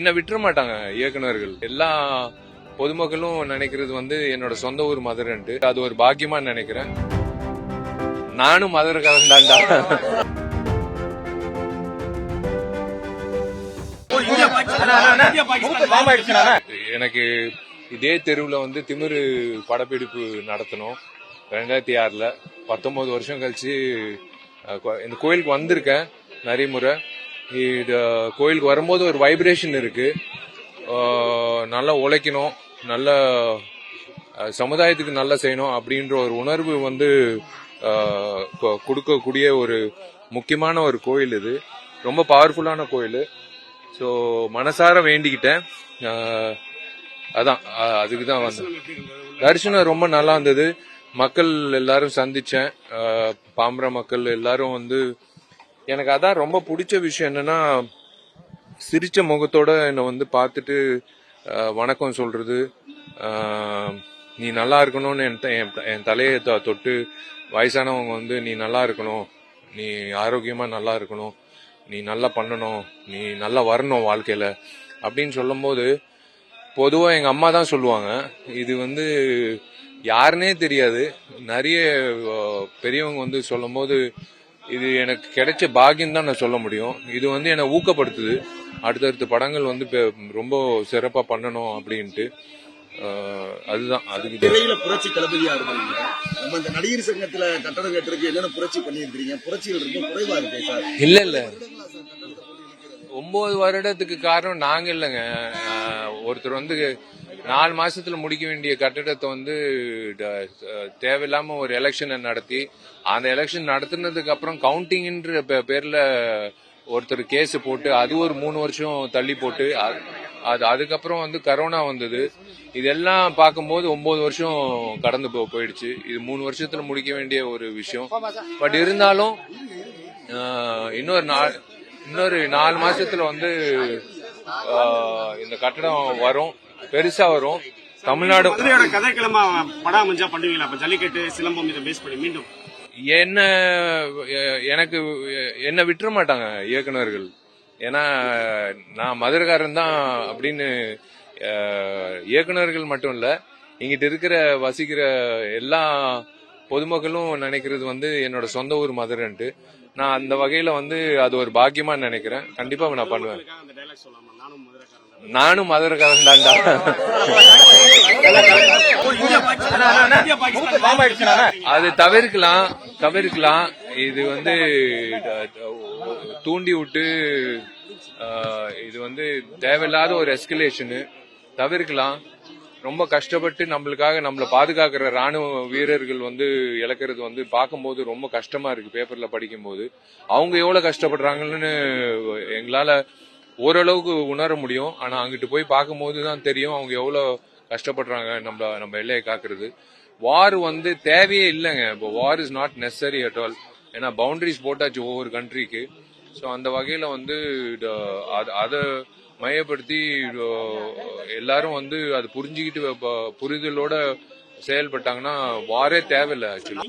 என்ன விட்டுற மாட்டாங்க இயக்குனர்கள். எல்லா பொதுமக்களும் நினைக்கிறது வந்து என்னோட சொந்த ஊர் மதுரைன்ட்டு. அது ஒரு பாக்கியமா நினைக்கிறேன். நானும் மதுரைக்காரன் தான்டா. எனக்கு இதே தெருவுல வந்து திமிரு படப்பிடிப்பு நடத்தணும் 2006. 19 வருஷம் கழிச்சு இந்த கோயிலுக்கு வந்திருக்கேன் நிறைய முறை. இது கோயிலுக்கு வரும்போது ஒரு வைப்ரேஷன் இருக்கு. நல்லா உழைக்கணும், நல்ல சமுதாயத்துக்கு நல்லா செய்யணும் அப்படின்ற ஒரு உணர்வு வந்து கொடுக்கக்கூடிய ஒரு முக்கியமான ஒரு கோயில். இது ரொம்ப பவர்ஃபுல்லான கோயில். ஸோ மனசார வேண்டிக்கிட்டேன். அதான் அதுக்கு தான் வந்தேன். தரிசனம் ரொம்ப நல்லா இருந்தது. மக்கள் எல்லாரும் சந்திச்சேன். பாம்பர மக்கள் எல்லாரும் வந்து எனக்கு அதான் ரொம்ப பிடிச்ச விஷயம் என்னன்னா, சிரிச்ச முகத்தோட என்னை வந்து பார்த்துட்டு வணக்கம் சொல்றது, நீ நல்லா இருக்கணும்னு என் தலையை தொட்டு வயசானவங்க வந்து நீ நல்லா இருக்கணும், நீ ஆரோக்கியமா நல்லா இருக்கணும், நீ நல்லா பண்ணணும், நீ நல்லா வரணும் வாழ்க்கையில அப்படின்னு சொல்லும் போது, பொதுவா எங்க அம்மா தான் சொல்லுவாங்க. இது வந்து யாருன்னே தெரியாது, நிறைய பெரியவங்க வந்து சொல்லும் போது இது எனக்கு கிடைச்ச பாக்கியம் தான் நான் சொல்ல முடியும். இது வந்து என்னை ஊக்கப்படுத்துது. அடுத்தடுத்த படங்கள் வந்து ரொம்ப சிறப்பா பண்ணணும் அப்படின்ட்டு. அதுதான் அதுக்கு திரையில புரட்சி தளபதியா இருக்கீங்க. நம்ம இந்த நடிகர் சங்கத்துல கட்டணம் கட்டுறதுக்கு என்னென்ன புரட்சி பண்ணிருக்கீங்க? புரட்சிகள் ரொம்ப குறைவா இருக்கு சார். இல்ல 9 வருடத்துக்கு காரணம் நாங்க இல்லைங்க. ஒருத்தர் வந்து 4 மாசத்துல முடிக்க வேண்டிய கட்டிடத்தை வந்து தேவையில்லாம ஒரு எலெக்ஷனை நடத்தி, அந்த எலெக்ஷன் நடத்தினதுக்கு அப்புறம் கவுண்டிங்ன்ற பேர்ல ஒருத்தர் கேஸ் போட்டு அது ஒரு 3 வருஷம் தள்ளி போட்டு அதுக்கப்புறம் வந்து கரோனா வந்தது. இதெல்லாம் பார்க்கும்போது 9 வருஷம் கடந்து போயிடுச்சு. இது 3 வருஷத்துல முடிக்க வேண்டிய ஒரு விஷயம். பட் இருந்தாலும் இன்னொரு 4 மாசத்துல வந்து இந்த கட்டடம் வரும், பெருசா வரும். தமிழ்நாடு கதைக்கிழமை படம் அமைஞ்சா பண்ணுவீங்களா? ஜல்லிக்கட்டு, சிலம்பம் இதை பேஸ் பண்ணி மீண்டும் என்ன விட்டுற மாட்டாங்க இயக்குனர்கள். ஏன்னா நான் மதுரைக்காரன் தான் அப்படின்னு இயக்குனர்கள் மட்டும் இல்ல, இங்கிட்ட இருக்கிற வசிக்கிற எல்லா பொதுமக்களும் நினைக்கிறது வந்து என்னோட சொந்த ஊர் மதுரைன்ட்டு. நான் அந்த வகையில வந்து அது ஒரு பாக்கியமா நினைக்கிறேன். கண்டிப்பா நான் பண்ணுவேன். நானும் மதுரைக்காரன் தான்டா. அது தவிர்க்கலாம். இது வந்து தூண்டி விட்டு இது வந்து தேவையில்லாத ஒரு எஸ்கலேஷனு தவிர்க்கலாம். ரொம்ப கஷ்டப்பட்டு நம்மளை பாதுகாக்கிற ராணுவ வீரர்கள் வந்து இழக்கிறது வந்து பார்க்கும்போது ரொம்ப கஷ்டமா இருக்கு. பேப்பர்ல படிக்கும் போது அவங்க எவ்வளவு கஷ்டப்படுறாங்கன்னு எங்களால ஓரளவுக்கு உணர முடியும். ஆனா அங்கிட்டு போய் பார்க்கும்போது தான் தெரியும் அவங்க எவ்வளவு கஷ்டப்படுறாங்க நம்ம எல்லையை காக்குறது. வார் வந்து தேவையே இல்லைங்க. இப்போ war is not necessary at all. ஏன்னா பவுண்டரிஸ் போட்டாச்சு ஒவ்வொரு கண்ட்ரிக்கு. ஸோ அந்த வகையில வந்து அதை மையப்படுத்தி எல்லாரும் வந்து அது புரிஞ்சுக்கிட்டு புரிதலோட செயல்பட்டாங்கன்னா வாரே தேவையில்லை. ஆக்சுவலி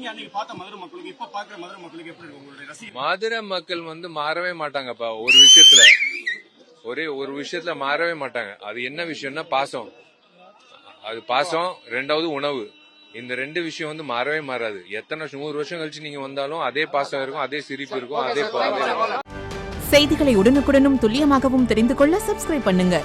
மதுரை மக்கள் வந்து மாறவே மாட்டாங்கப்பா. ஒரு விஷயத்துல மாறவே மாட்டாங்க. அது என்ன விஷயம்னா பாசம். அது பாசம், ரெண்டாவது உணவு. இந்த 2 விஷயம் வந்து மாறவே மாறாது. எத்தனை 100 வருஷம் கழிச்சு நீங்க வந்தாலும் அதே பாசம் இருக்கும், அதே சிரிப்பு இருக்கும், அதே செய்திகளை உடனுக்குடனும் துல்லியமாகவும் தெரிந்து கொள்ள சப்ஸ்கிரைப் பண்ணுங்க.